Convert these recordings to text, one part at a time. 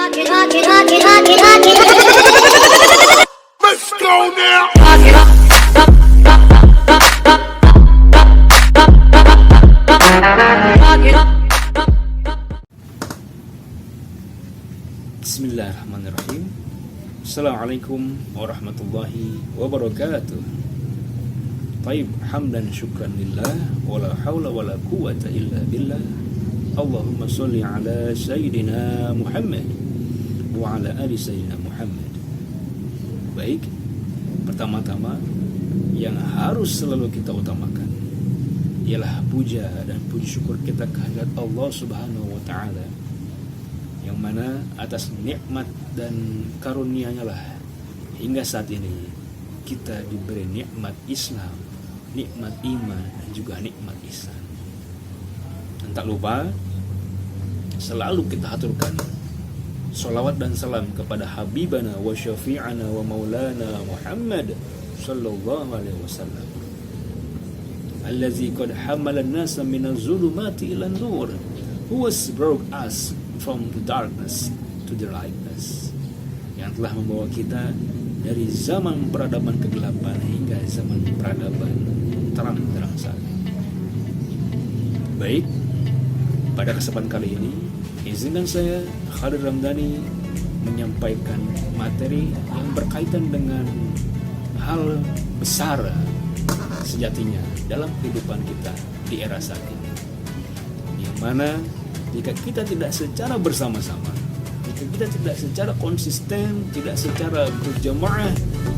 Let's go now. Bismillahirrahmanirrahim. Assalamualaikum warahmatullahi wabarakatuh. Taib hamdan syukran lillah, wala hawla wala quwata illa billah. Allahumma sholli ala sayyidina Muhammad wa ala ali sayyidina Muhammad. Baik, pertama-tama yang harus selalu kita utamakan ialah puja dan puji syukur kita kehadirat Allah Subhanahu wa taala, yang mana atas nikmat dan karunia-Nya lah hingga saat ini kita diberi nikmat Islam, nikmat iman, dan juga nikmat ihsan. Dan tak lupa selalu kita aturkan sholawat dan salam kepada Habibana wa syafi'ana wa maulana Muhammad sallallahu alaihi wasallam, allazi qad hamala an-nasa min az-zulumati ila an-nur, who has brought us from the darkness to the lightness, yang telah membawa kita dari zaman peradaban kegelapan hingga zaman peradaban terang saat ini. Baik, pada kesempatan kali ini izinkan saya Khalid Ramdhani menyampaikan materi yang berkaitan dengan hal besar sejatinya dalam kehidupan kita di era saat ini, yang mana jika kita tidak secara bersama-sama, jika kita tidak secara konsisten, tidak secara berjamaah,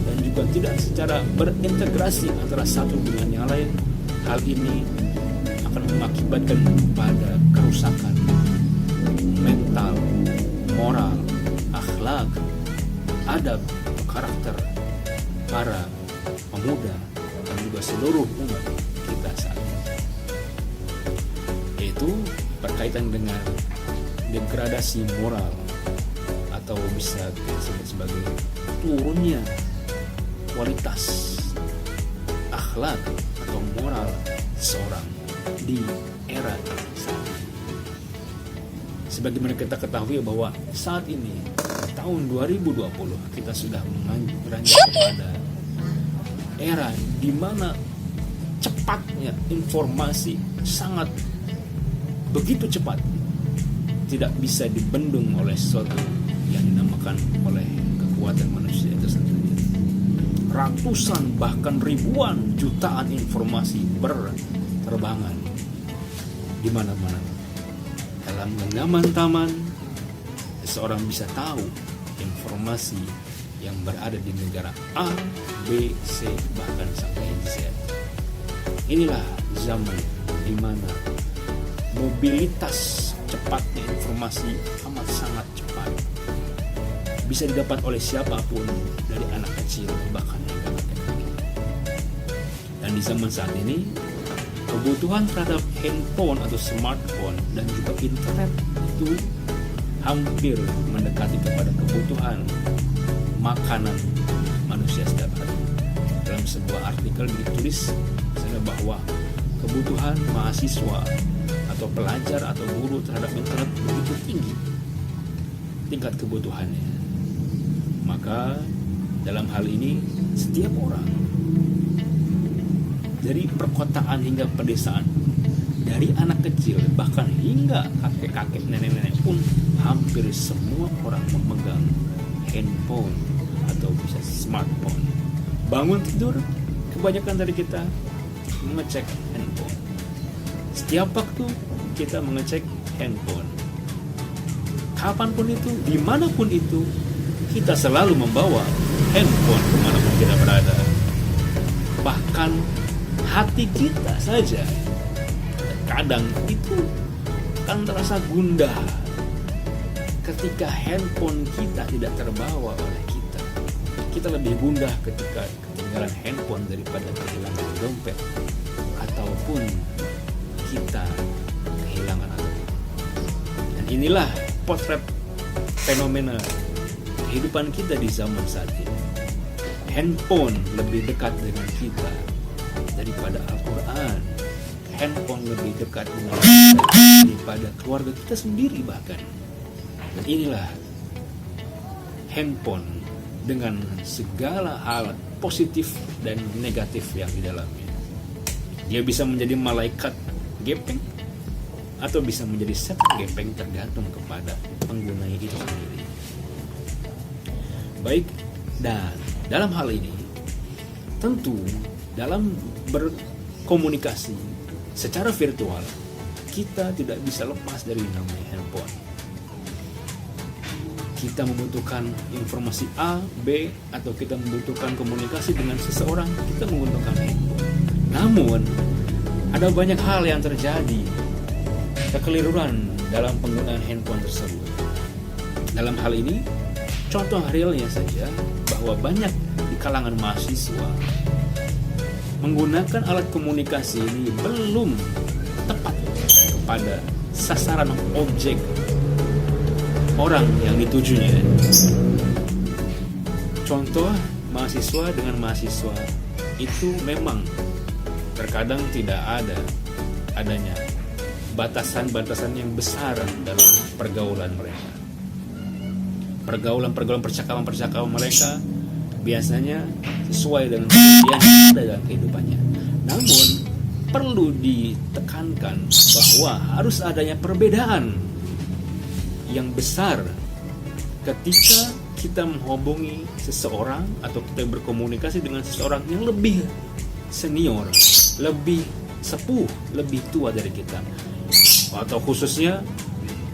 dan juga tidak secara berintegrasi antara satu dengan yang lain, hal ini akan mengakibatkan pada kerusakan mental, moral, akhlak, adab, karakter para pemuda dan juga seluruh umat kita saat ini, yaitu berkaitan dengan degradasi moral, atau bisa kita sebut sebagai turunnya kualitas akhlak atau moral seorang di era saat ini. Sebagaimana kita ketahui bahwa saat ini tahun 2020 kita sudah beranjak kepada era di mana cepatnya informasi sangat begitu cepat, tidak bisa dibendung oleh sesuatu yang dinamakan oleh kekuatan manusia itu sendiri. Ratusan bahkan ribuan jutaan informasi berterbangan di mana-mana. Dalam genggaman taman, seseorang bisa tahu informasi yang berada di negara A, B, C, bahkan sampai Z. Inilah zaman di mana mobilitas cepatnya informasi amat sangat cepat, bisa didapat oleh siapapun dari anak kecil bahkan hingga kakek-kakek. Dan di zaman saat ini kebutuhan terhadap handphone atau smartphone dan juga internet itu hampir mendekati kepada kebutuhan makanan manusia setiap hari. Dalam sebuah artikel ditulis bahwa kebutuhan mahasiswa atau pelajar atau guru terhadap internet begitu tinggi tingkat kebutuhannya. Maka dalam hal ini setiap orang dari perkotaan hingga pedesaan, dari anak kecil bahkan hingga kakek-kakek, nenek-nenek pun hampir semua orang memegang handphone atau bisa smartphone. Bangun tidur, kebanyakan dari kita mengecek handphone. Setiap waktu kita mengecek handphone. Kapanpun itu, dimanapun itu, kita selalu membawa handphone kemanapun kita berada. Bahkan hati kita saja kadang itu kan terasa gundah ketika handphone kita tidak terbawa oleh kita. Kita lebih gundah ketika ketinggalan handphone daripada kehilangan dompet, ataupun kita kehilangan alat. Dan inilah potret fenomena kehidupan kita di zaman saat ini. Handphone lebih dekat dengan kita daripada Al-Quran. Handphone lebih dekat dengan kita daripada keluarga kita sendiri bahkan. Dan inilah handphone dengan segala hal positif dan negatif yang di dalamnya. Dia bisa menjadi malaikat gepeng atau bisa menjadi setan gepeng, tergantung kepada pengguna itu sendiri. Baik, dan dalam hal ini tentu dalam berkomunikasi secara virtual kita tidak bisa lepas dari namanya handphone. Kita membutuhkan informasi A, B, atau kita membutuhkan komunikasi dengan seseorang, kita membutuhkan handphone. Namun ada banyak hal yang terjadi, kekeliruan dalam penggunaan handphone tersebut. Dalam hal ini, contoh realnya saja bahwa banyak di kalangan mahasiswa menggunakan alat komunikasi ini belum tepat kepada sasaran objek orang yang ditujunya. Contoh mahasiswa dengan mahasiswa itu memang terkadang tidak adanya batasan-batasan yang besar dalam pergaulan mereka. Pergaulan percakapan mereka biasanya sesuai dengan yang ada dalam kehidupannya. Namun perlu ditekankan bahwa harus adanya perbedaan yang besar ketika kita menghubungi seseorang atau kita berkomunikasi dengan seseorang yang lebih senior, lebih sepuh, lebih tua dari kita, atau khususnya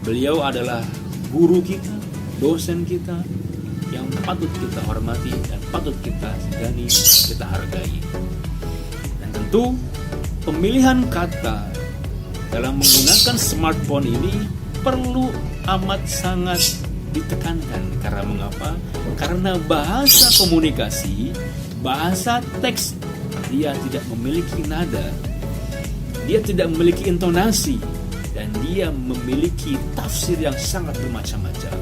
beliau adalah guru kita, dosen kita yang patut kita hormati dan patut kita segani, kita hargai. Dan tentu pemilihan kata dalam menggunakan smartphone ini perlu amat sangat ditekankan. Karena mengapa? Karena bahasa komunikasi, bahasa teks, dia tidak memiliki nada, dia tidak memiliki intonasi, dan dia memiliki tafsir yang sangat bermacam-macam,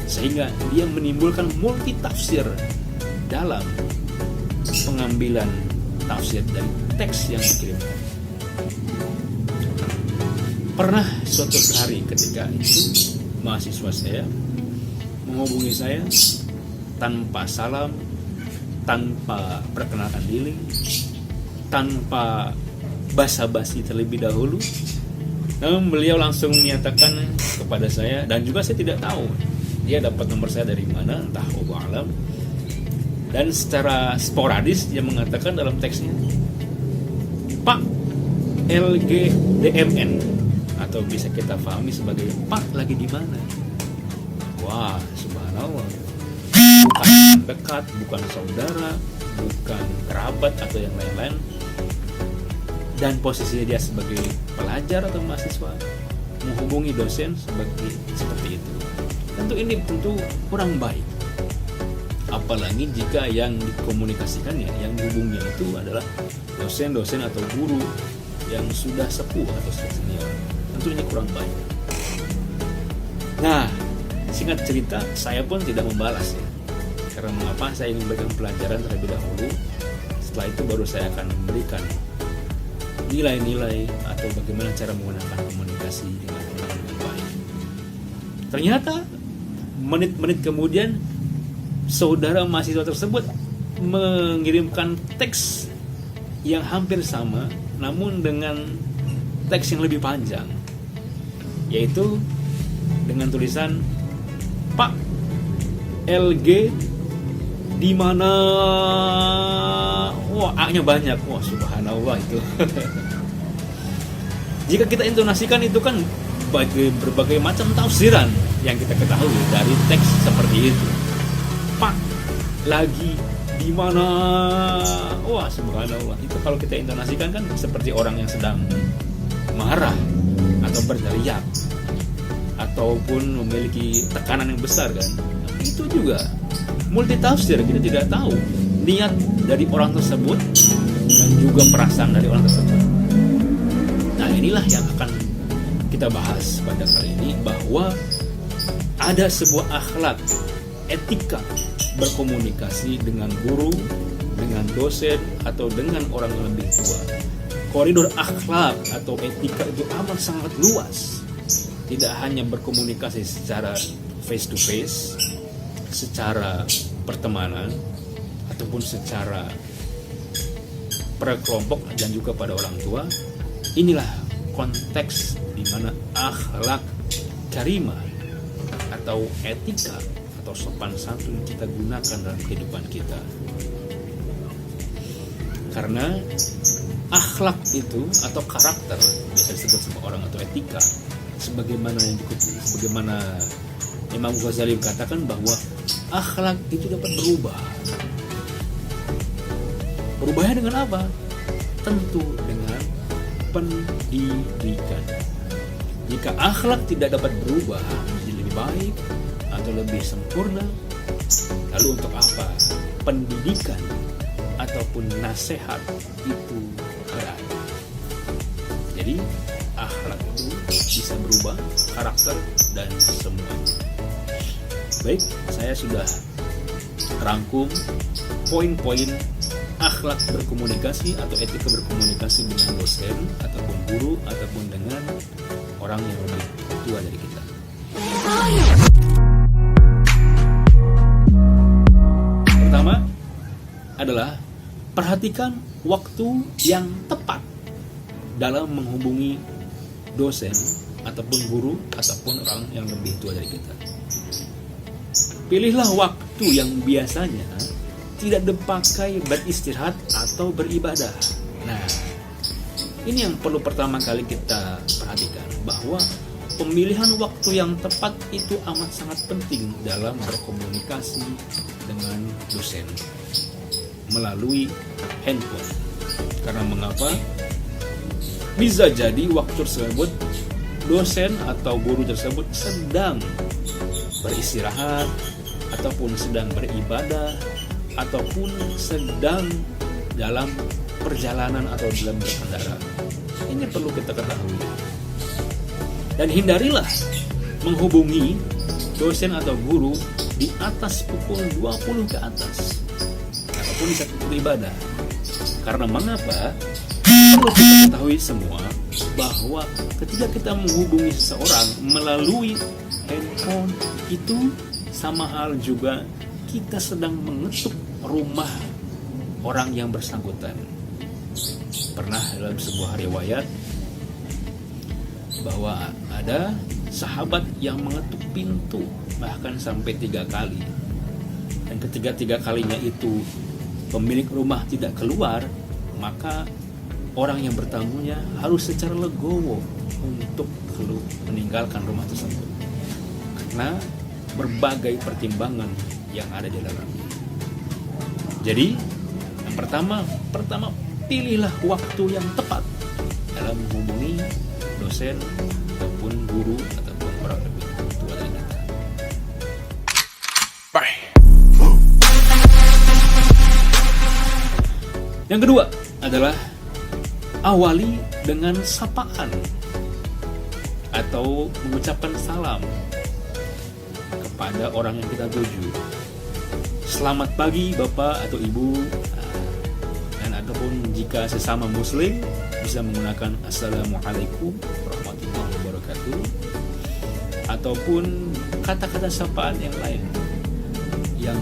sehingga dia menimbulkan multi tafsir dalam pengambilan tafsir dari teks yang dikirimkan. Pernah suatu hari ketika itu mahasiswa saya menghubungi saya tanpa salam, tanpa perkenalkan diri, tanpa basa-basi terlebih dahulu. Namun beliau langsung menyatakan kepada saya, dan juga saya tidak tahu dia dapat nomor saya dari mana, entah Allah alam. Dan secara sporadis dia mengatakan dalam teksnya, Pak LGDMN, atau bisa kita pahami sebagai Pak lagi di mana. Wah, subhanallah. Bukan dekat, bukan saudara, bukan kerabat atau yang lain-lain. Dan posisinya dia sebagai pelajar atau mahasiswa menghubungi dosen seperti itu. Ini tentu kurang baik. Apalagi jika yang dikomunikasikannya, yang dihubunginya itu adalah dosen-dosen atau guru yang sudah sepuh atau senior. Tentu ini kurang baik. Nah, singkat cerita, saya pun tidak membalas ya. Karena mengapa? Saya ingin memberikan pelajaran terlebih dahulu. Setelah itu baru saya akan memberikan nilai-nilai atau bagaimana cara menggunakan komunikasi dengan baik. Ternyata menit-menit kemudian saudara mahasiswa tersebut mengirimkan teks yang hampir sama, namun dengan teks yang lebih panjang, yaitu dengan tulisan Pak LG di mana. Wah, A-nya banyak. Wah, subhanallah itu. Jika kita intonasikan itu kan berbagai macam tafsiran yang kita ketahui dari teks seperti itu. Pak lagi di mana? Wah, subhanallah. Itu kalau kita intonasikan kan seperti orang yang sedang marah atau berteriak ataupun memiliki tekanan yang besar kan. Itu juga multi tafsir, kita tidak tahu niat dari orang tersebut dan juga perasaan dari orang tersebut. Nah, inilah yang akan kita bahas pada kali ini, bahwa ada sebuah akhlak, etika berkomunikasi dengan guru, dengan dosen, atau dengan orang yang lebih tua. Koridor akhlak atau etika itu amat sangat luas. Tidak hanya berkomunikasi secara face to face, secara pertemanan ataupun secara perkelompok dan juga pada orang tua. Inilah konteks di mana akhlak karimah atau etika atau sopan santun kita gunakan dalam kehidupan kita. Karena akhlak itu atau karakter biasa disebut sama orang atau etika, sebagaimana Imam Ghazali katakan bahwa akhlak itu dapat berubah. Berubahnya dengan apa? Tentu dengan pendidikan. Jika akhlak tidak dapat berubah menjadi lebih baik atau lebih sempurna, lalu untuk apa pendidikan ataupun nasihat itu berada? Jadi akhlak itu bisa berubah, karakter dan semuanya. Baik, saya sudah rangkum poin-poin akhlak berkomunikasi atau etika berkomunikasi dengan dosen ataupun guru ataupun dengan orang yang lebih tua dari kita. Pertama adalah perhatikan waktu yang tepat dalam menghubungi dosen ataupun guru ataupun orang yang lebih tua dari kita. Pilihlah waktu yang biasanya tidak dipakai beristirahat atau beribadah. Nah, ini yang perlu pertama kali kita perhatikan, bahwa pemilihan waktu yang tepat itu amat sangat penting dalam berkomunikasi dengan dosen melalui handphone. Karena mengapa? Bisa jadi waktu tersebut dosen atau guru tersebut sedang beristirahat ataupun sedang beribadah ataupun sedang dalam perjalanan atau dalam berkendara. Ini perlu kita ketahui. Dan hindarilah menghubungi dosen atau guru di atas pukul 20 ke atas ataupun di saat beribadah. Karena mengapa? Perlu kita ketahui semua bahwa ketika kita menghubungi seseorang melalui handphone itu sama hal juga kita sedang mengetuk rumah orang yang bersangkutan. Pernah dalam sebuah riwayat bahwa ada sahabat yang mengetuk pintu bahkan sampai 3 kali, dan ketiga kalinya itu pemilik rumah tidak keluar, maka orang yang bertamunya harus secara legowo untuk meninggalkan rumah tersebut karena berbagai pertimbangan yang ada di dalamnya. Jadi yang pertama pilihlah waktu yang tepat dalam menghubungi dosen ataupun guru ataupun orang lebih tua dari kita. Bye. Yang kedua adalah awali dengan sapaan atau mengucapkan salam kepada orang yang kita tuju. Selamat pagi Bapak atau Ibu, dan ataupun jika sesama Muslim bisa menggunakan Assalamualaikum warahmatullahi wabarakatuh, ataupun kata-kata sapaan yang lain yang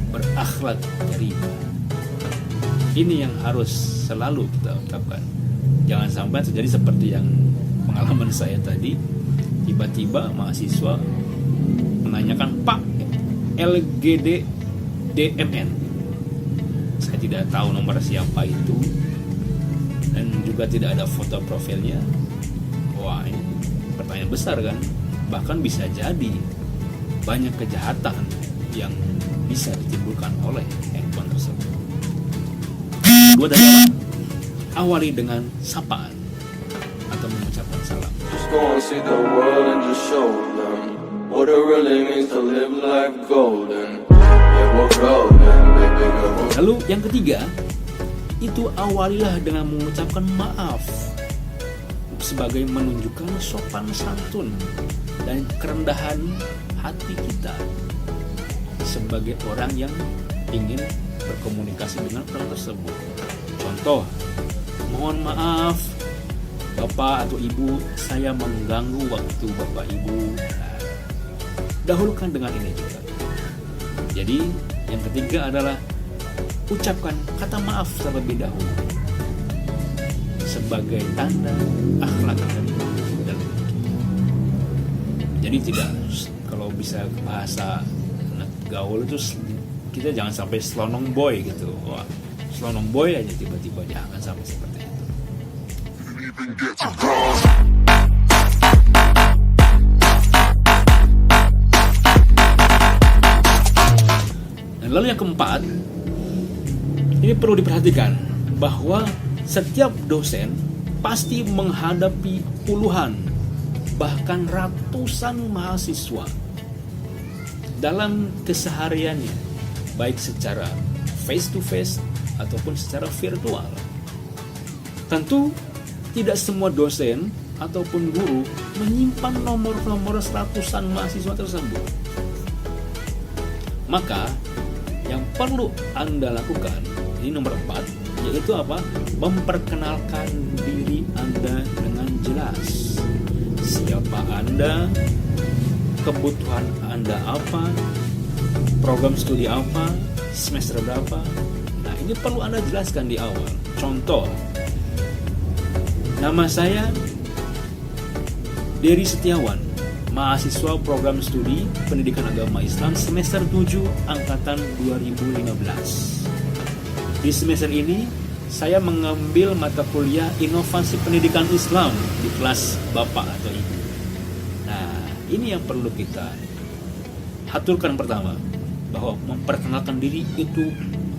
berakhlak karimah. Ini yang harus selalu kita ucapkan. Jangan sampai terjadi seperti yang pengalaman saya tadi, tiba-tiba mahasiswa menanyakan, Pak, LGD DMN. Saya tidak tahu nomor siapa itu dan juga tidak ada foto profilnya. Wah, ini pertanyaan besar kan? Bahkan bisa jadi banyak kejahatan yang bisa ditimbulkan oleh handphone tersebut. Kedua adalah awali dengan sapaan atau mengucapkan salam. Just go and see the world and just show them what it really means to live life golden. Yeah, we're golden, baby girl. Lalu yang ketiga, itu awalilah dengan mengucapkan maaf sebagai menunjukkan sopan santun dan kerendahan hati kita sebagai orang yang ingin berkomunikasi dengan orang tersebut. Contoh, mohon maaf Bapak atau Ibu, saya mengganggu waktu Bapak Ibu. Nah, dahulukan dengan ini juga. Jadi yang ketiga adalah ucapkan kata maaf terlebih dahulu sebagai tanda akhlak dalam kita. Jadi tidak, kalau bisa bahasa anak gaul itu kita jangan sampai slonong boy gitu. Wah, slonong boy aja tiba-tiba, jangan sampai seperti itu. Dan lalu yang keempat, ini perlu diperhatikan bahwa setiap dosen pasti menghadapi puluhan bahkan ratusan mahasiswa dalam kesehariannya, baik secara face to face ataupun secara virtual. Tentu tidak semua dosen ataupun guru menyimpan nomor-nomor ratusan mahasiswa tersebut. Maka yang perlu Anda lakukan, ini nomor 4, yaitu apa? Memperkenalkan diri Anda dengan jelas. Siapa Anda, kebutuhan Anda apa, program studi apa, semester berapa. Nah, ini perlu Anda jelaskan di awal. Contoh, nama saya Dery Setiawan, mahasiswa program studi Pendidikan Agama Islam semester 7 angkatan 2015. Di semester ini saya mengambil mata kuliah Inovasi Pendidikan Islam di kelas Bapak atau Ibu. Nah, ini yang perlu kita aturkan pertama, bahwa memperkenalkan diri itu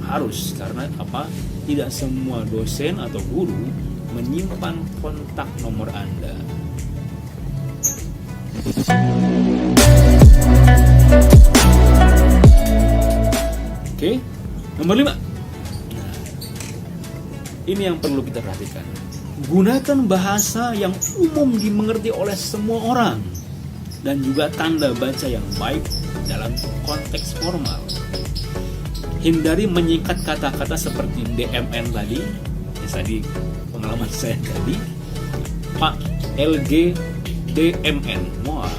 harus, karena apa? Tidak semua dosen atau guru menyimpan kontak nomor Anda. Oke, nomor 5. Ini yang perlu kita perhatikan. Gunakan bahasa yang umum dimengerti oleh semua orang dan juga tanda baca yang baik dalam konteks formal. Hindari menyingkat kata-kata seperti DMN tadi, tadi pengalaman saya tadi, Pak LG DMN. Wah,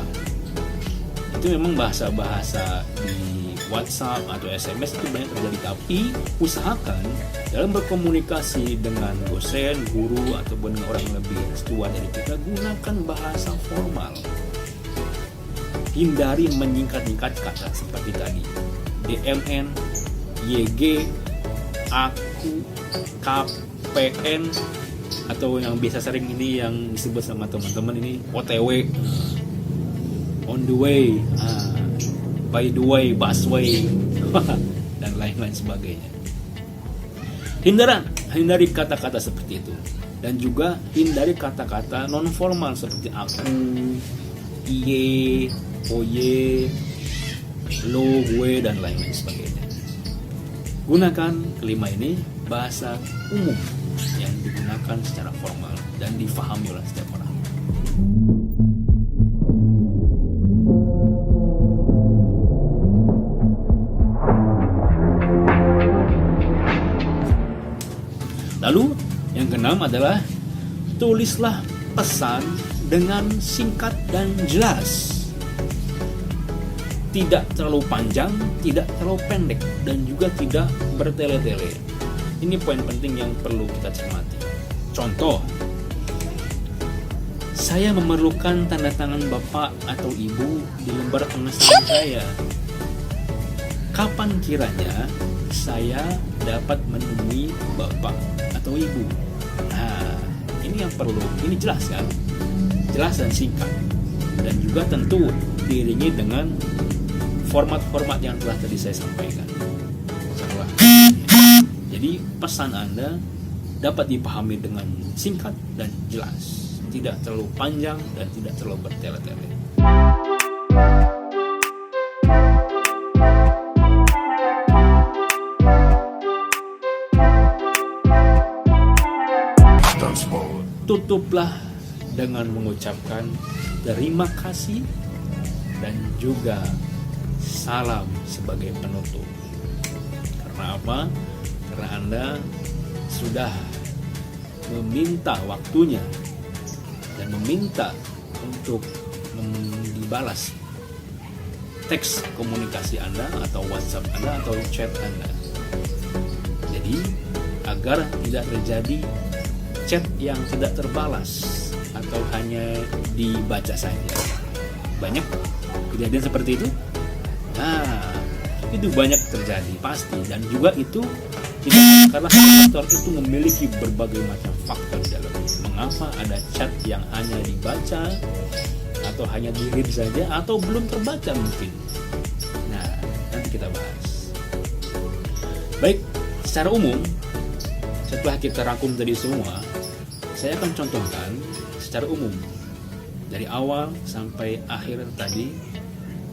itu memang bahasa-bahasa di WhatsApp atau SMS itu banyak terjadi, tapi usahakan dalam berkomunikasi dengan dosen, guru, ataupun dengan orang yang lebih tua dari kita, gunakan bahasa formal. Hindari menyingkat-nyingkat kata seperti tadi, DMN, YG, aku, KPN, atau yang biasa sering ini yang disebut sama teman-teman ini OTW, on the way, by the way, busway, dan lain-lain sebagainya. Hindari kata-kata seperti itu, dan juga hindari kata-kata non formal seperti aku, iye, oye, lo, gue, dan lain-lain sebagainya. Gunakan kelima ini bahasa umum yang digunakan secara formal dan difahami oleh setiap orang. Lalu yang keenam adalah tulislah pesan dengan singkat dan jelas. Tidak terlalu panjang, tidak terlalu pendek, dan juga tidak bertele-tele. Ini poin penting yang perlu kita cermati. Contoh, saya memerlukan tanda tangan Bapak atau Ibu di lembar pengesahan saya. Kapan kiranya saya dapat menemui Bapak atau Ibu? Nah, ini yang perlu, ini jelas kan? Jelas dan singkat. Dan juga tentu diiringi dengan format-format yang telah tadi saya sampaikan. Jadi pesan Anda dapat dipahami dengan singkat dan jelas, tidak terlalu panjang dan tidak terlalu bertele-tele. Tutuplah dengan mengucapkan terima kasih dan juga salam sebagai penutup. Karena apa? Karena Anda sudah meminta waktunya dan meminta untuk dibalas teks komunikasi Anda atau WhatsApp Anda atau chat Anda. Jadi agar tidak terjadi chat yang tidak terbalas atau hanya dibaca saja. Banyak kejadian seperti itu. Nah, itu banyak terjadi pasti, dan juga itu tidak karena faktor itu memiliki berbagai macam faktor di dalamnya. Mengapa ada chat yang hanya dibaca atau hanya di-read saja atau belum terbaca mungkin. Nah, nanti kita bahas. Baik, secara umum setelah kita rangkum tadi semua, saya akan contohkan secara umum dari awal sampai akhir tadi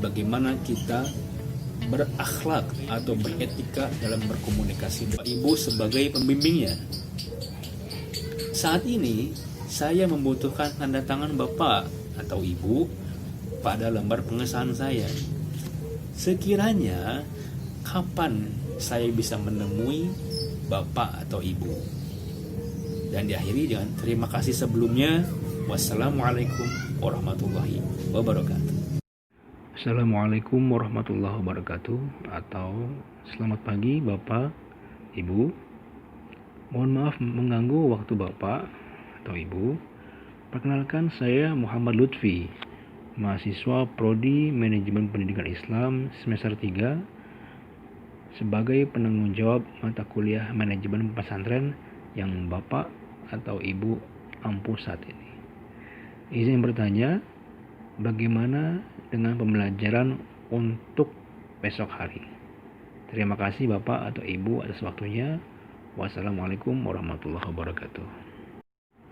bagaimana kita berakhlak atau beretika dalam berkomunikasi dengan ibu sebagai pembimbingnya. Saat ini saya membutuhkan tanda tangan bapak atau ibu pada lembar pengesahan saya. Sekiranya kapan saya bisa menemui bapak atau ibu? Dan diakhiri dengan terima kasih sebelumnya. Wassalamualaikum warahmatullahi wabarakatuh. Assalamualaikum warahmatullahi wabarakatuh, atau selamat pagi Bapak, Ibu. Mohon maaf mengganggu waktu Bapak atau Ibu. Perkenalkan, saya Muhammad Lutfi, mahasiswa Prodi Manajemen Pendidikan Islam semester 3 sebagai penanggung jawab mata kuliah Manajemen Pesantren yang Bapak atau Ibu ampuh saat ini. Izin bertanya, bagaimana dengan pembelajaran untuk besok hari? Terima kasih Bapak atau Ibu atas waktunya. Wassalamualaikum warahmatullahi wabarakatuh.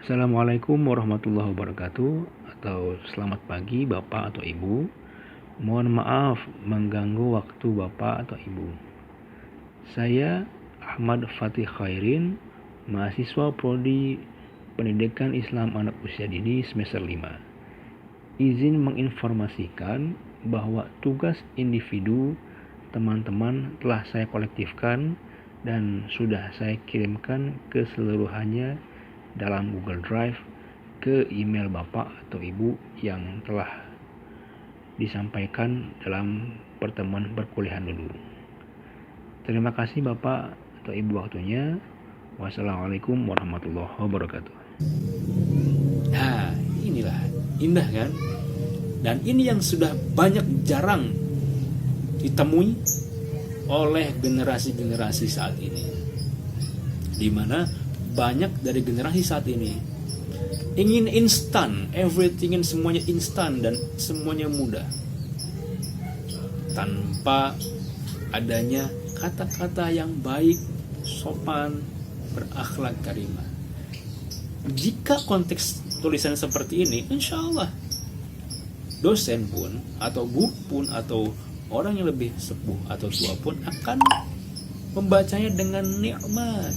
Assalamualaikum warahmatullahi wabarakatuh, atau selamat pagi Bapak atau Ibu. Mohon maaf mengganggu waktu Bapak atau Ibu. Saya Ahmad Fatih Khairin, mahasiswa Prodi Pendidikan Islam Anak Usia Dini semester 5. Izin menginformasikan bahwa tugas individu teman-teman telah saya kolektifkan dan sudah saya kirimkan keseluruhannya dalam Google Drive ke email Bapak atau Ibu yang telah disampaikan dalam pertemuan perkuliahan dulu. Terima kasih Bapak atau Ibu waktunya. Wassalamualaikum warahmatullahi wabarakatuh. Nah, inilah indah kan? Dan ini yang sudah jarang ditemui oleh generasi-generasi saat ini, di mana banyak dari generasi saat ini ingin instan, everything semuanya instan dan semuanya mudah, tanpa adanya kata-kata yang baik, sopan, berakhlak karimah. Jika konteks tulisan seperti ini, insya Allah dosen pun atau guru pun atau orang yang lebih sepuh atau tua pun akan membacanya dengan nikmat,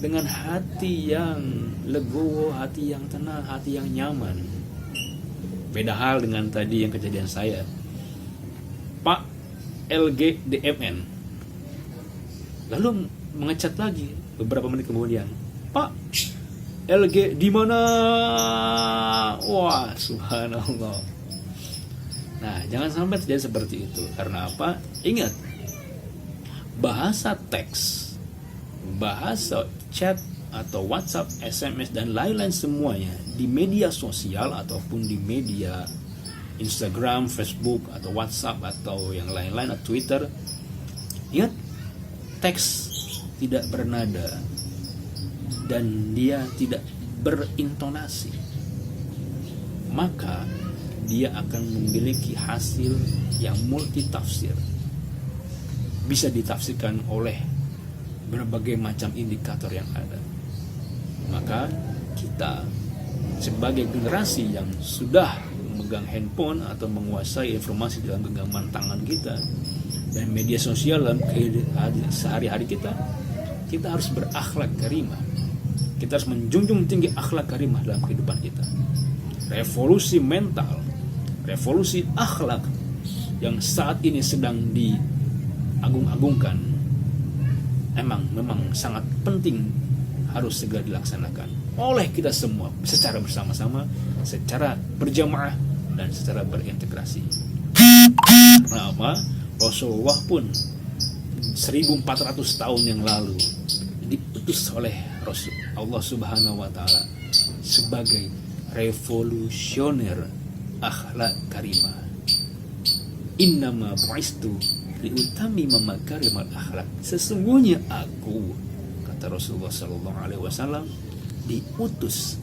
dengan hati yang legowo, hati yang tenang, hati yang nyaman. Beda hal dengan tadi yang kejadian saya, Pak LGDMN, lalu mengecat lagi beberapa menit kemudian, Pak LG di mana? Wah, subhanallah. Nah, jangan sampai terjadi seperti itu. Karena apa? Ingat, bahasa teks, bahasa chat atau WhatsApp, SMS dan lain-lain semuanya di media sosial ataupun di media Instagram, Facebook atau WhatsApp atau yang lain-lain atau Twitter. Ingat, teks tidak bernada dan dia tidak berintonasi, maka dia akan memiliki hasil yang multitafsir, bisa ditafsirkan oleh berbagai macam indikator yang ada. Maka kita sebagai generasi yang sudah memegang handphone atau menguasai informasi dalam genggaman tangan kita dan media sosial dalam sehari-hari kita harus berakhlak karimah. Kita harus menjunjung tinggi akhlak karimah dalam kehidupan kita. Revolusi mental, revolusi akhlak yang saat ini sedang diagung-agungkan memang sangat penting, harus segera dilaksanakan oleh kita semua secara bersama-sama, secara berjamaah dan secara berintegrasi. Karena apa? Rasulullah pun 1400 tahun yang lalu diutus oleh Rasul Allah Subhanahu wa taala sebagai revolusioner akhlak karimah. Innama bu'istu liutamima makarimal akhlak. Sesungguhnya aku, kata Rasulullah sallallahu alaihi wasallam, diutus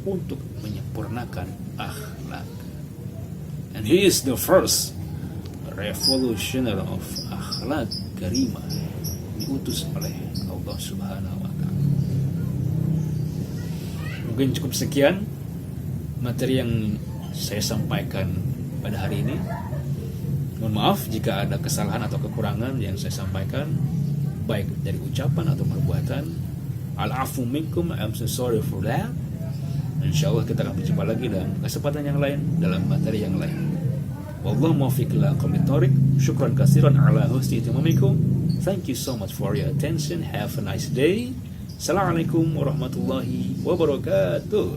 untuk menyempurnakan akhlak. And he is the first revolutioner of akhlak karimah, diutus oleh Allah Subhanahu wa taala. Mungkin cukup sekian materi yang saya sampaikan pada hari ini. Mohon maaf jika ada kesalahan atau kekurangan yang saya sampaikan, baik dari ucapan atau perbuatan. Al-afu minkum, I'm so sorry for that. Insyaallah kita akan berjumpa lagi dalam kesempatan yang lain, dalam materi yang lain. Wallahu muwaffiq ila aqwamit thoriq. Syukran katsiran ala husni ihtimamikum. Thank you so much for your attention. Have a nice day. Assalamualaikum warahmatullahi wabarakatuh.